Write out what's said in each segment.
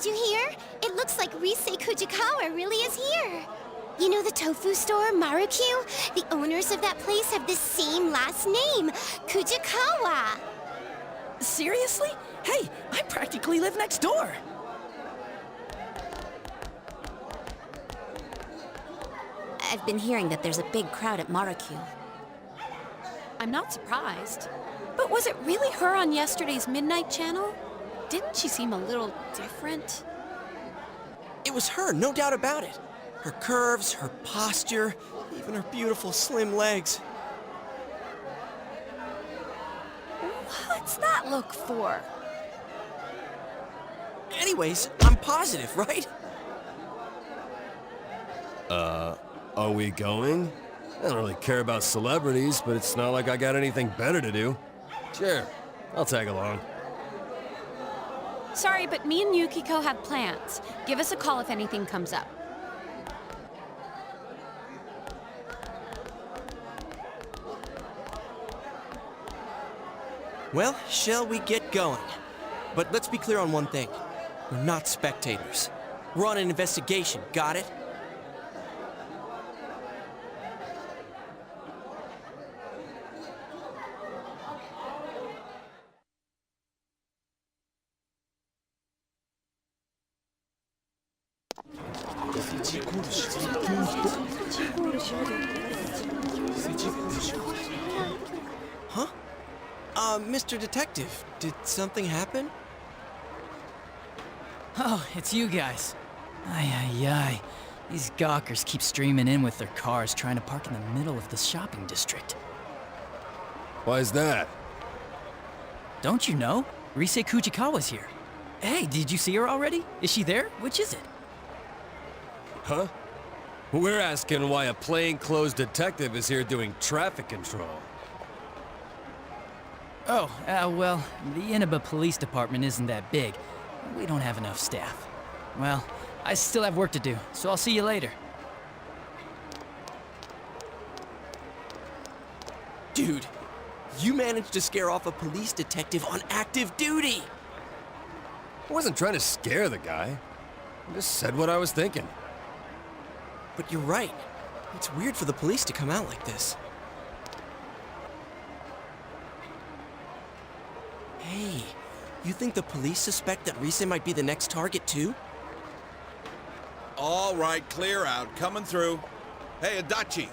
Did you hear? It looks like Rise Kujikawa really is here. You know the tofu store, Marek? The owners of that place have the same last name, Kujikawa. Seriously? Hey, I practically live next door. I've been hearing that there's a big crowd at Marek. I'm not surprised. But was it really her on yesterday's Midnight Channel? Didn't she seem a little different? It was her, no doubt about it. Her curves, her posture, even her beautiful slim legs. What's that look for? Anyways, I'm positive, right? Are we going? I don't really care about celebrities, but it's not like I got anything better to do. Sure, I'll tag along. Sorry, but me and Yukiko have plans. Give us a call if anything comes up. Well, shall we get going? But let's be clear on one thing. We're not spectators. We're on an investigation, got it? Huh? Mr. Detective, did something happen? Oh, it's you guys. Ay. These gawkers keep streaming in with their cars trying to park in the middle of the shopping district. Why is that? Don't you know? Rise Kujikawa's here. Hey, did you see her already? Is she there? Which is it? Huh? We're asking why a plainclothes detective is here doing traffic control. Oh, well, the Inaba Police Department isn't that big. We don't have enough staff. Well, I still have work to do, so I'll see you later. Dude, you managed to scare off a police detective on active duty! I wasn't trying to scare the guy. I just said what I was thinking. But you're right. It's weird for the police to come out like this. Hey, you think the police suspect that Rise might be the next target too? All right, clear out. Coming through. Hey, Adachi.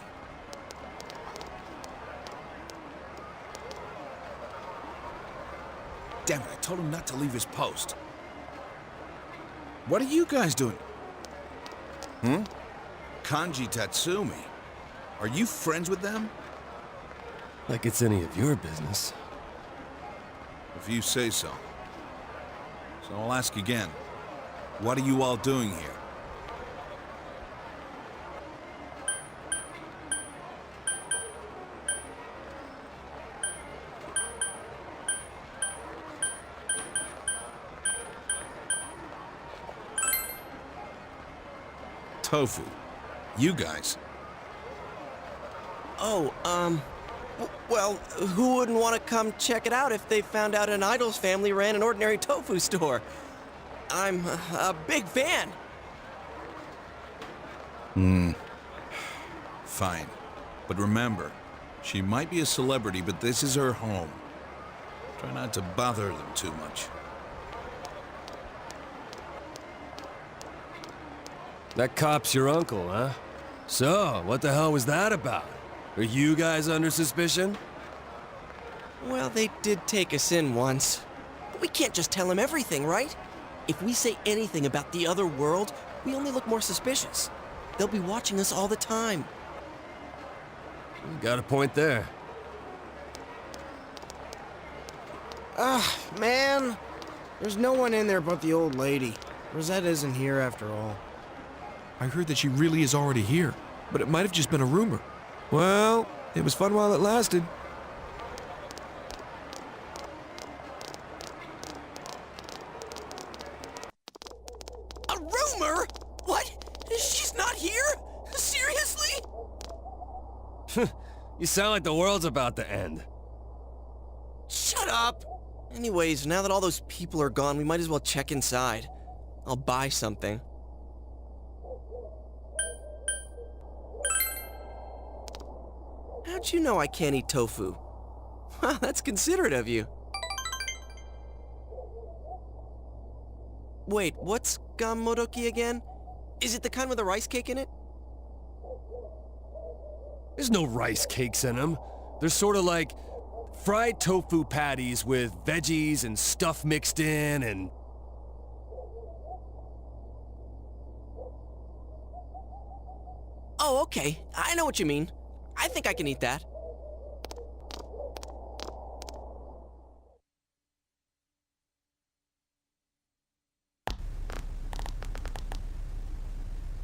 Damn it, I told him not to leave his post. What are you guys doing? Kanji Tatsumi. Are you friends with them? Like it's any of your business. If you say so. So I'll ask again. What are you all doing here? Tofu. You guys. Oh, well, who wouldn't want to come check it out if they found out an idol's family ran an ordinary tofu store? I'm a big fan. Fine. But remember, she might be a celebrity, but this is her home. Try not to bother them too much. That cop's your uncle, huh? So, what the hell was that about? Are you guys under suspicion? Well, they did take us in once. But we can't just tell him everything, right? If we say anything about the other world, we only look more suspicious. They'll be watching us all the time. You got a point there. Man. There's no one in there but the old lady. Rosette isn't here after all. I heard that she really is already here, but it might have just been a rumor. Well, it was fun while it lasted. A rumor? What? She's not here? Seriously? You sound like the world's about to end. Shut up! Anyways, now that all those people are gone, we might as well check inside. I'll buy something. How'd you know I can't eat tofu? Wow, that's considerate of you. Wait, what's ganmodoki again? Is it the kind with a rice cake in it? There's no rice cakes in them. They're sort of like fried tofu patties with veggies and stuff mixed in and... Oh, okay. I know what you mean. I think I can eat that.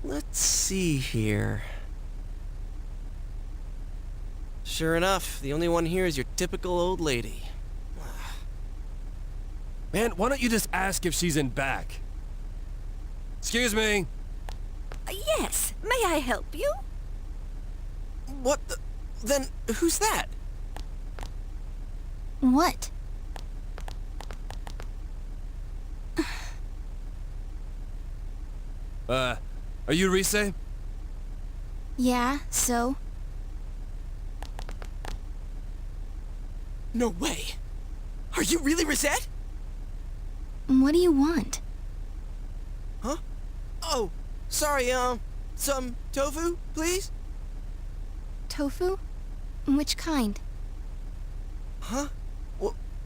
Let's see here. Sure enough, the only one here is your typical old lady. Man, why don't you just ask if she's in back? Excuse me. Yes, may I help you? What the... Then who's that? What? Are you Rise? Yeah, so? No way. Are you really Rosette? What do you want? Huh? Oh, sorry, some tofu, please? Tofu? Which kind? Huh?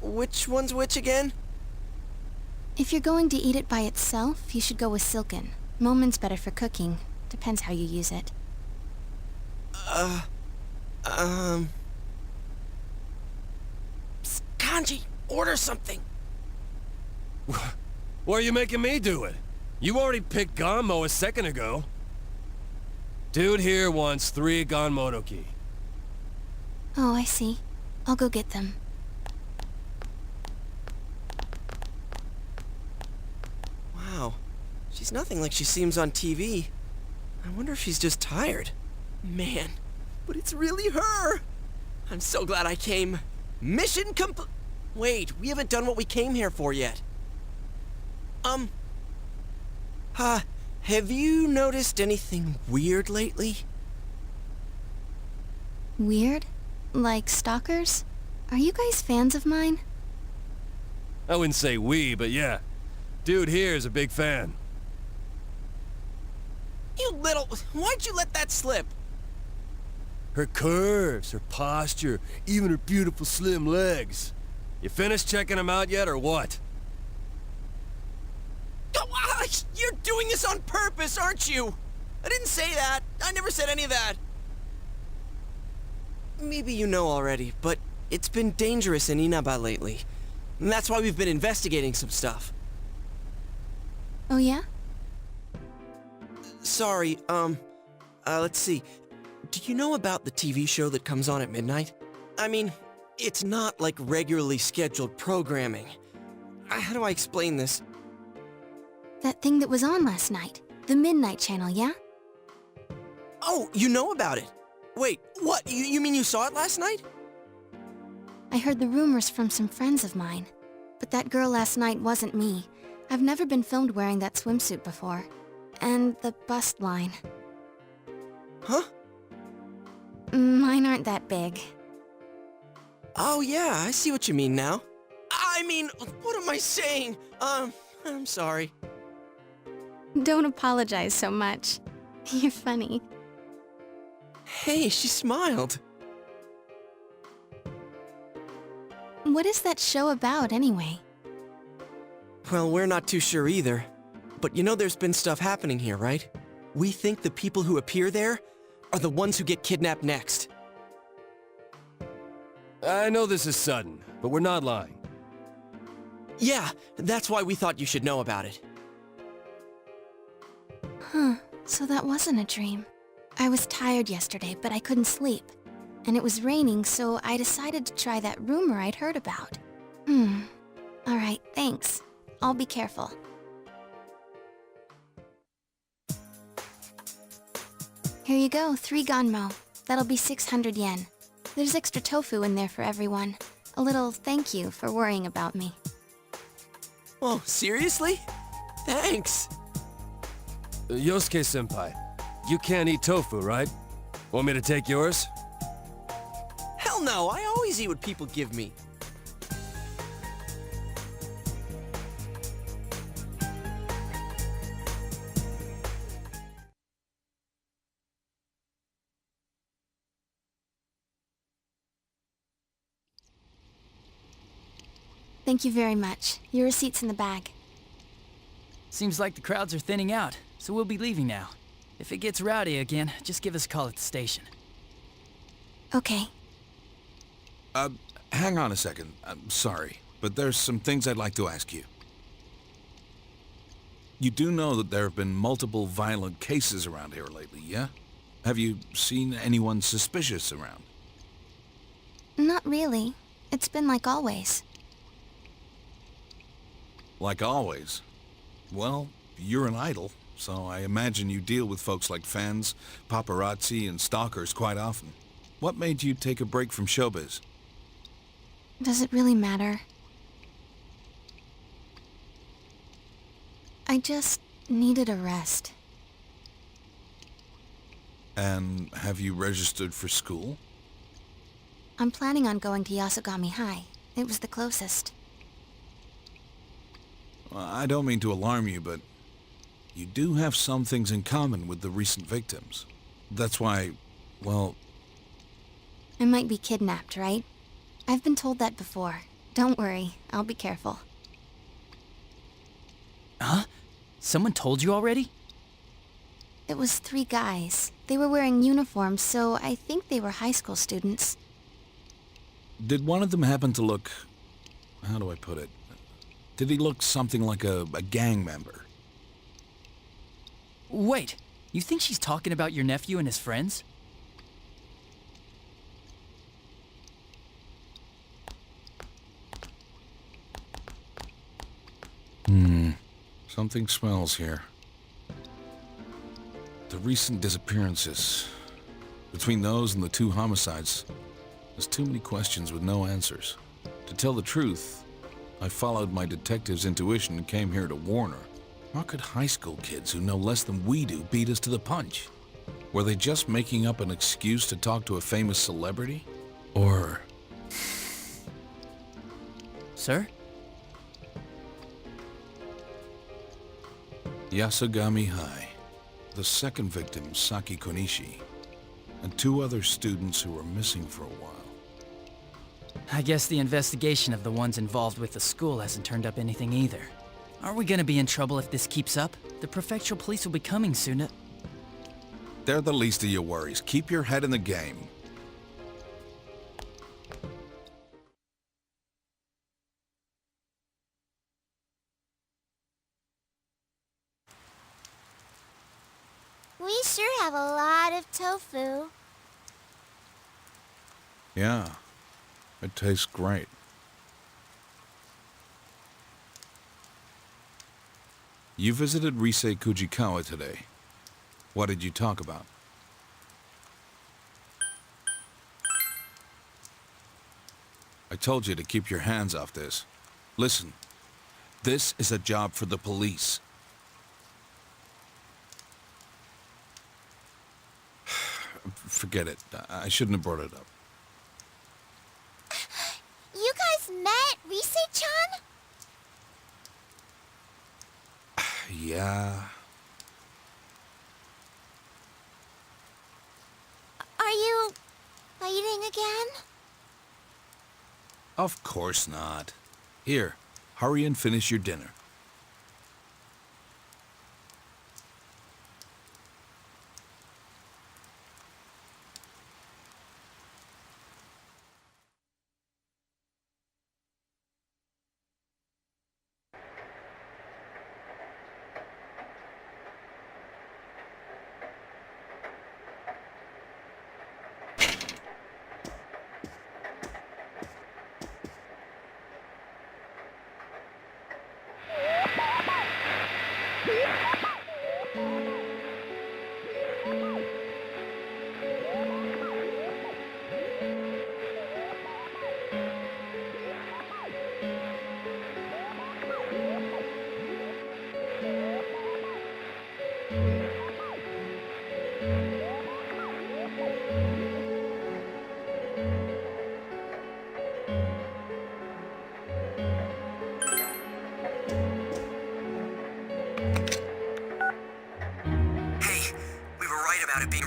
Which one's which again? If you're going to eat it by itself, you should go with silken. Momen's better for cooking. Depends how you use it. Kanji, order something. Why are you making me do it? You already picked Ganmo a second ago. Dude here wants 3 Ganmodoki. Oh, I see. I'll go get them. Wow. She's nothing like she seems on TV. I wonder if she's just tired. Man, but it's really her! I'm so glad I came. Mission complete. Wait, we haven't done what we came here for yet. Have you noticed anything weird lately? Weird? Like stalkers? Are you guys fans of mine? I wouldn't say we, but yeah. Dude here is a big fan. You little... Why'd you let that slip? Her curves, her posture, even her beautiful slim legs. You finished checking them out yet, or what? Oh, you're doing this on purpose, aren't you? I didn't say that. I never said any of that. Maybe you know already, but it's been dangerous in Inaba lately. And that's why we've been investigating some stuff. Oh yeah? Sorry, let's see. Do you know about the TV show that comes on at midnight? I mean, it's not like regularly scheduled programming. How do I explain this? That thing that was on last night. The Midnight Channel, yeah? Oh, you know about it. Wait, what? You mean you saw it last night? I heard the rumors from some friends of mine. But that girl last night wasn't me. I've never been filmed wearing that swimsuit before. And the bust line. Huh? Mine aren't that big. Oh yeah, I see what you mean now. I mean, what am I saying? I'm sorry. Don't apologize so much. You're funny. Hey, she smiled. What is that show about, anyway? Well, we're not too sure either. But you know there's been stuff happening here, right? We think the people who appear there are the ones who get kidnapped next. I know this is sudden, but we're not lying. Yeah, that's why we thought you should know about it. Huh, so that wasn't a dream. I was tired yesterday, but I couldn't sleep. And it was raining, so I decided to try that rumor I'd heard about. Alright, thanks. I'll be careful. Here you go, 3 ganmo. That'll be 600 yen. There's extra tofu in there for everyone. A little thank you for worrying about me. Oh, seriously? Thanks. Yosuke-senpai, you can't eat tofu, right? Want me to take yours? Hell no, I always eat what people give me. Thank you very much. Your receipt's in the bag. Seems like the crowds are thinning out, so we'll be leaving now. If it gets rowdy again, just give us a call at the station. Okay. Hang on a second. I'm sorry, but there's some things I'd like to ask you. You do know that there have been multiple violent cases around here lately, yeah? Have you seen anyone suspicious around? Not really. It's been like always. Like always. Well, you're an idol, so I imagine you deal with folks like fans, paparazzi, and stalkers quite often. What made you take a break from showbiz? Does it really matter? I just needed a rest. And have you registered for school? I'm planning on going to Yasogami High. It was the closest. I don't mean to alarm you, but you do have some things in common with the recent victims. That's why, well... I might be kidnapped, right? I've been told that before. Don't worry, I'll be careful. Huh? Someone told you already? It was 3 guys. They were wearing uniforms, so I think they were high school students. Did one of them happen to look... how do I put it? Did he look something like a gang member? Wait, you think she's talking about your nephew and his friends? Something smells here. The recent disappearances. Between those and the 2 homicides, there's too many questions with no answers. To tell the truth, I followed my detective's intuition and came here to warn her. How could high school kids who know less than we do beat us to the punch? Were they just making up an excuse to talk to a famous celebrity? Or... Sir? Yasogami High. The second victim, Saki Konishi, and 2 other students who were missing for a while. I guess the investigation of the ones involved with the school hasn't turned up anything either. Aren't we gonna be in trouble if this keeps up? The prefectural police will be coming soon. They're the least of your worries. Keep your head in the game. We sure have a lot of tofu. Yeah, it tastes great. You visited Rise Kujikawa today. What did you talk about? I told you to keep your hands off this. Listen, this is a job for the police. Forget it. I shouldn't have brought it up. You guys met Rise-chan? Yeah. Are you fighting again? Of course not. Here, hurry and finish your dinner.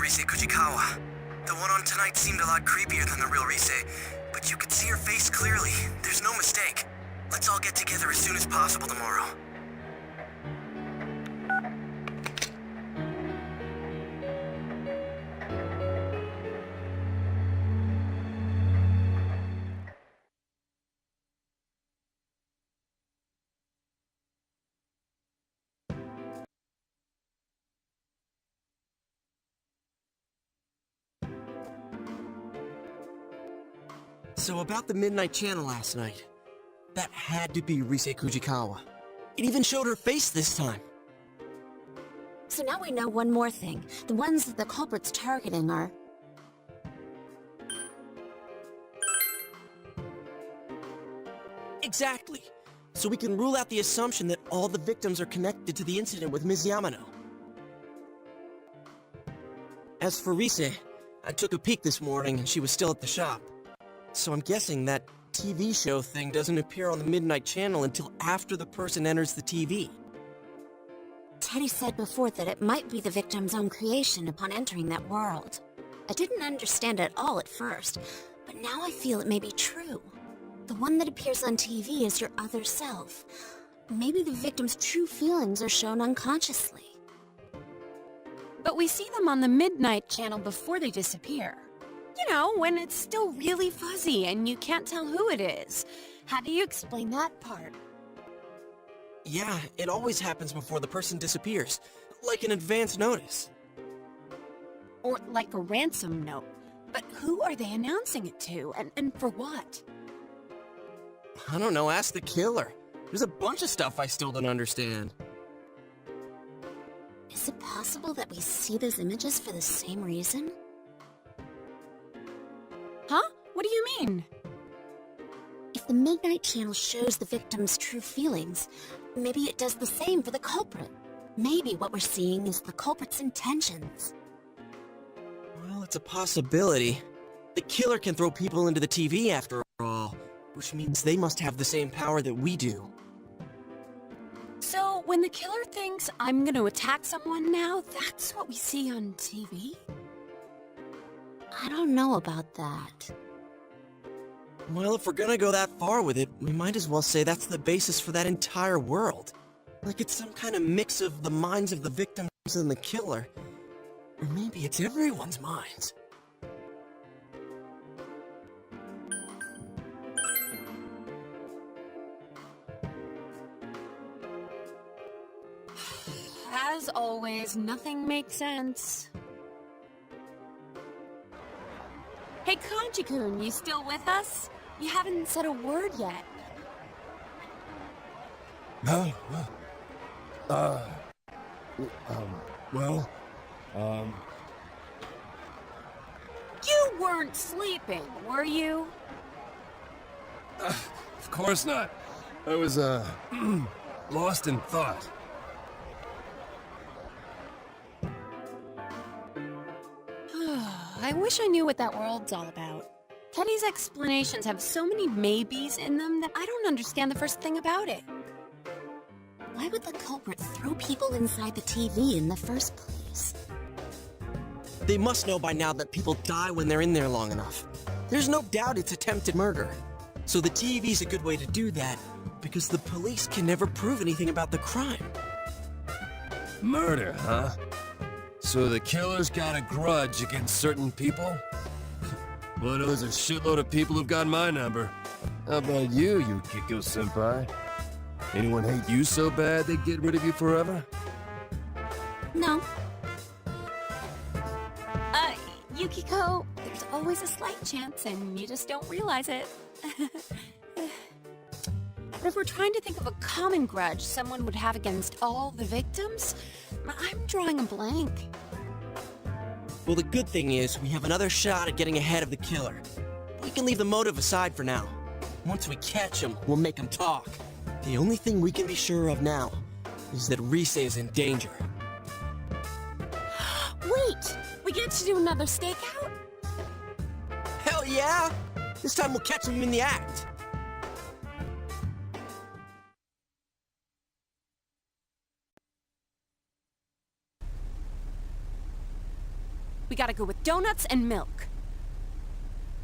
Rise Kujikawa. The one on tonight seemed a lot creepier than the real Rise, but you could see her face clearly. There's no mistake. Let's all get together as soon as possible tomorrow. So about the Midnight Channel last night. That had to be Rise Kujikawa. It even showed her face this time. So now we know one more thing. The ones that the culprit's targeting are... Exactly. So we can rule out the assumption that all the victims are connected to the incident with Ms. Yamano. As for Rise, I took a peek this morning and she was still at the shop. So I'm guessing that TV show thing doesn't appear on the Midnight Channel until after the person enters the TV. Teddy said before that it might be the victim's own creation upon entering that world. I didn't understand it all at first, but now I feel it may be true. The one that appears on TV is your other self. Maybe the victim's true feelings are shown unconsciously. But we see them on the Midnight Channel before they disappear. You know, when it's still really fuzzy and you can't tell who it is. How do you explain that part? Yeah, it always happens before the person disappears, like an advance notice. Or like a ransom note. But who are they announcing it to, and for what? I don't know, ask the killer. There's a bunch of stuff I still don't understand. Is it possible that we see those images for the same reason? Huh? What do you mean? If the Midnight Channel shows the victim's true feelings, maybe it does the same for the culprit. Maybe what we're seeing is the culprit's intentions. Well, it's a possibility. The killer can throw people into the TV after all, which means they must have the same power that we do. So, when the killer thinks I'm gonna attack someone now, that's what we see on TV? I don't know about that. Well, if we're gonna go that far with it, we might as well say that's the basis for that entire world. Like it's some kind of mix of the minds of the victims and the killer. Or maybe it's everyone's minds. As always, nothing makes sense. Hey, Kanji-kun, you still with us? You haven't said a word yet. You weren't sleeping, were you? Of course not. I was, lost in thought. I wish I knew what that world's all about. Teddy's explanations have so many maybes in them that I don't understand the first thing about it. Why would the culprit throw people inside the TV in the first place? They must know by now that people die when they're in there long enough. There's no doubt it's attempted murder. So the TV's a good way to do that, because the police can never prove anything about the crime. Murder, huh? So the killer's got a grudge against certain people? Well, there's a shitload of people who've got my number. How about you, Yukiko-senpai? Anyone hate you so bad they'd get rid of you forever? No. Yukiko, there's always a slight chance and you just don't realize it. But if we're trying to think of a common grudge someone would have against all the victims, I'm drawing a blank. Well, the good thing is we have another shot at getting ahead of the killer. We can leave the motive aside for now. Once we catch him, we'll make him talk. The only thing we can be sure of now is that Rise is in danger. Wait! We get to do another stakeout? Hell yeah! This time we'll catch him in the act. We gotta go with donuts and milk.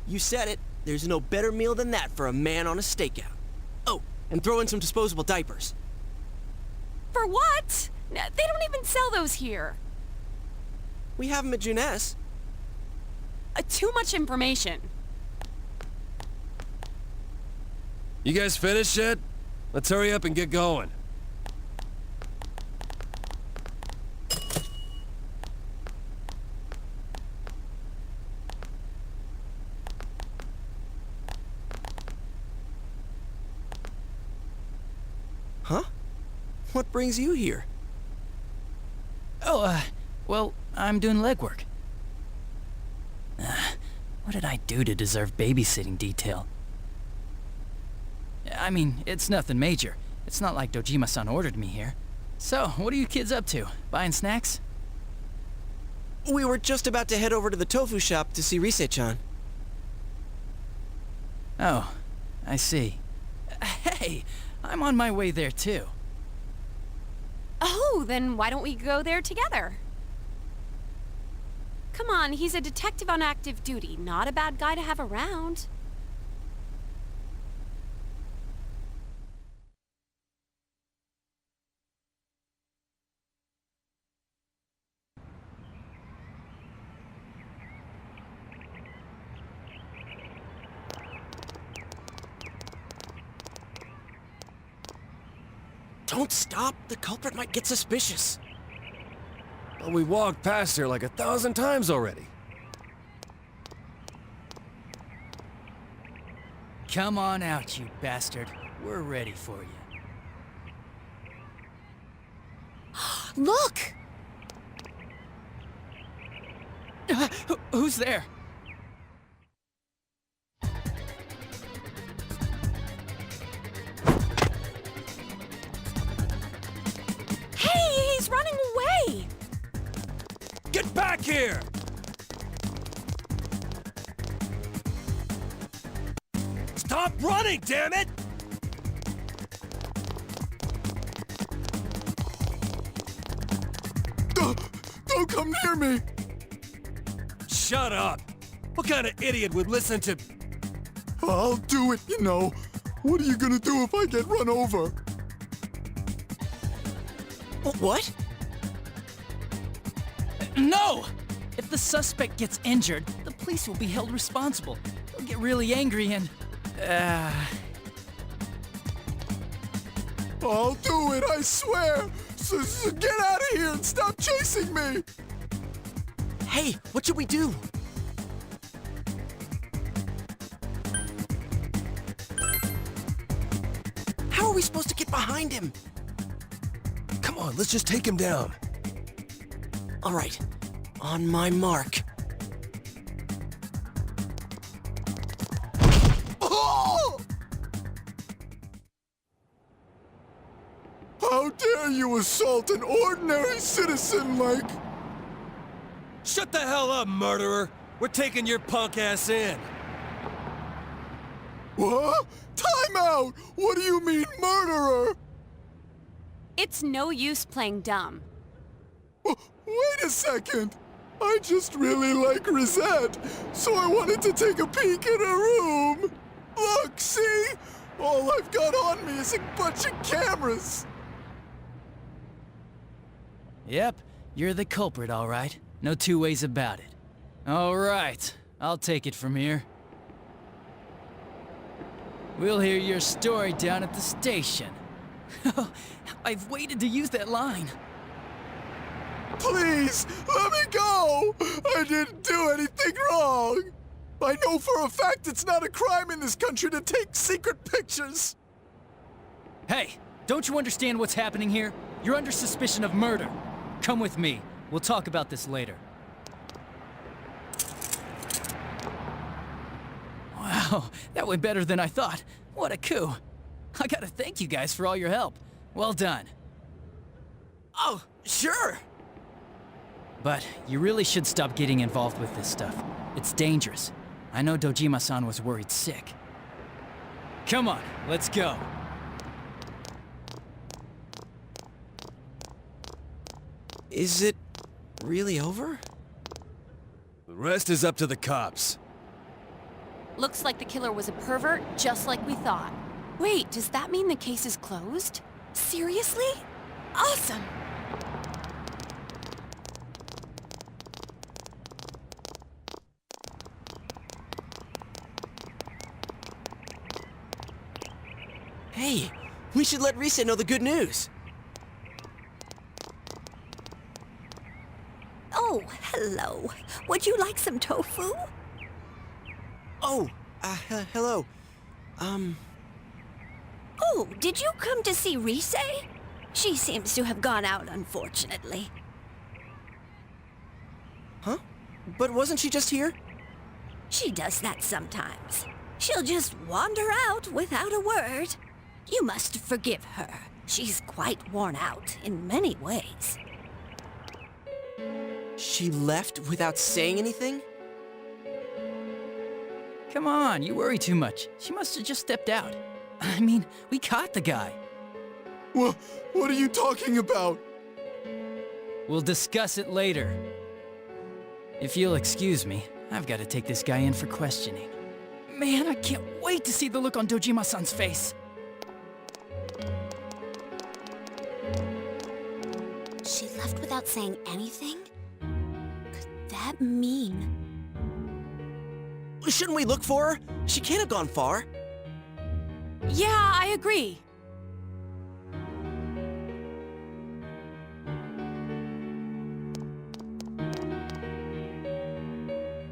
You said it. There's no better meal than that for a man on a stakeout. Oh, and throw in some disposable diapers. For what? They don't even sell those here. We have them at Juness. Too much information. You guys finished yet? Let's hurry up and get going. Huh? What brings you here? Oh, well, I'm doing legwork. What did I do to deserve babysitting detail? I mean, it's nothing major. It's not like Dojima-san ordered me here. So, what are you kids up to? Buying snacks? We were just about to head over to the tofu shop to see Rise-chan. Oh, I see. Hey, I'm on my way there too. Oh, then why don't we go there together? Come on, he's a detective on active duty, not a bad guy to have around. Don't stop. The culprit might get suspicious. Well, we walked past here like 1,000 times already. Come on out, you bastard. We're ready for you. Look! Who's there? Hey, he's running away! Get back here! Stop running, damn it! Don't come near me! Shut up! What kind of idiot would listen to... I'll do it, you know. What are you gonna do if I get run over? What? No! If the suspect gets injured, the police will be held responsible. They'll get really angry and... I'll do it, I swear! So get out of here and stop chasing me! Hey, what should we do? How are we supposed to get behind him? Come on, let's just take him down. All right, on my mark. Oh! How dare you assault an ordinary citizen like... Shut the hell up, murderer! We're taking your punk ass in. What? Time out! What do you mean, murderer? It's no use playing dumb. Wait a second! I just really like Rosette, so I wanted to take a peek in her room! Look, see? All I've got on me is a bunch of cameras! Yep, you're the culprit, all right. No two ways about it. All right, I'll take it from here. We'll hear your story down at the station. I've waited to use that line. Please, let me go! I didn't do anything wrong! I know for a fact it's not a crime in this country to take secret pictures! Hey, don't you understand what's happening here? You're under suspicion of murder. Come with me. We'll talk about this later. Wow, that went better than I thought. What a coup. I gotta thank you guys for all your help. Well done. Oh, sure. But you really should stop getting involved with this stuff. It's dangerous. I know Dojima-san was worried sick. Come on, let's go. Is it really over? The rest is up to the cops. Looks like the killer was a pervert, just like we thought. Wait, does that mean the case is closed? Seriously? Awesome! Hey, we should let Rise know the good news. Oh, hello. Would you like some tofu? Oh, hello. Oh, did you come to see Rise? She seems to have gone out, unfortunately. Huh? But wasn't she just here? She does that sometimes. She'll just wander out without a word. You must forgive her. She's quite worn out in many ways. She left without saying anything? Come on, you worry too much. She must have just stepped out. I mean, we caught the guy. What are you talking about? We'll discuss it later. If you'll excuse me, I've got to take this guy in for questioning. Man, I can't wait to see the look on Dojima-san's face. She left without saying anything? Could that mean... Shouldn't we look for her? She can't have gone far. Yeah, I agree.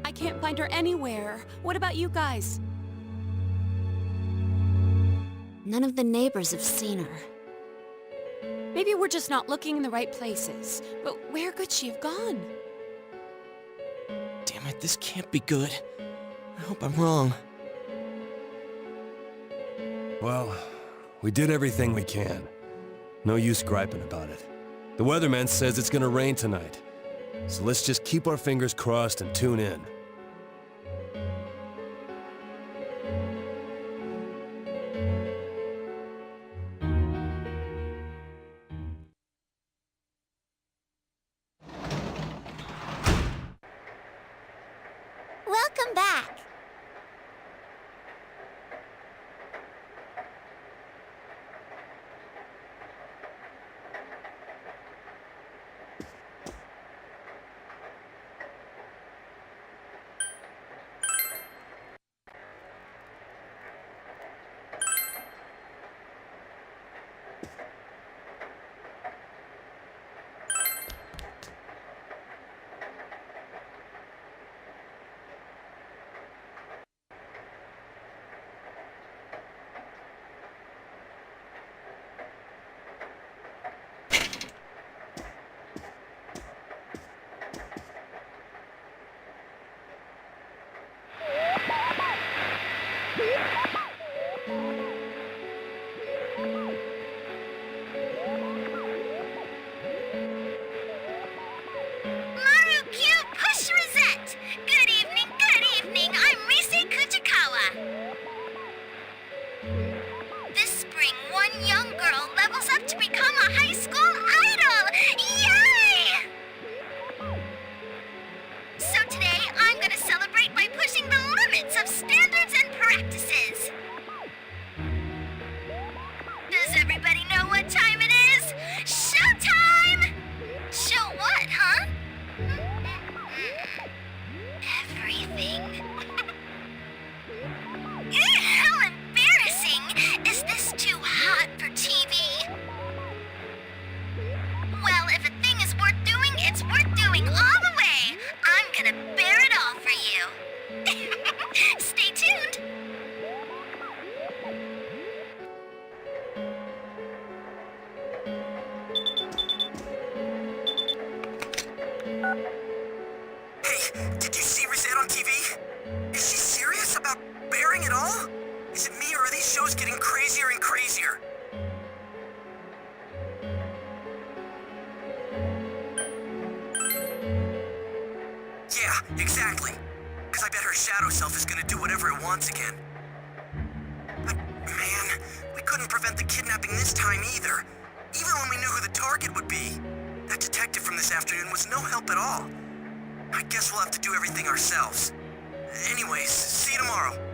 I can't find her anywhere. What about you guys? None of the neighbors have seen her. Maybe we're just not looking in the right places. But where could she have gone? Damn it, this can't be good. I hope I'm wrong. Well, we did everything we can. No use griping about it. The weatherman says it's gonna rain tonight. So let's just keep our fingers crossed and tune in. Welcome back. Exactly. Because I bet her shadow self is gonna do whatever it wants again. But, man, we couldn't prevent the kidnapping this time either. Even when we knew who the target would be. That detective from this afternoon was no help at all. I guess we'll have to do everything ourselves. Anyways, see you tomorrow.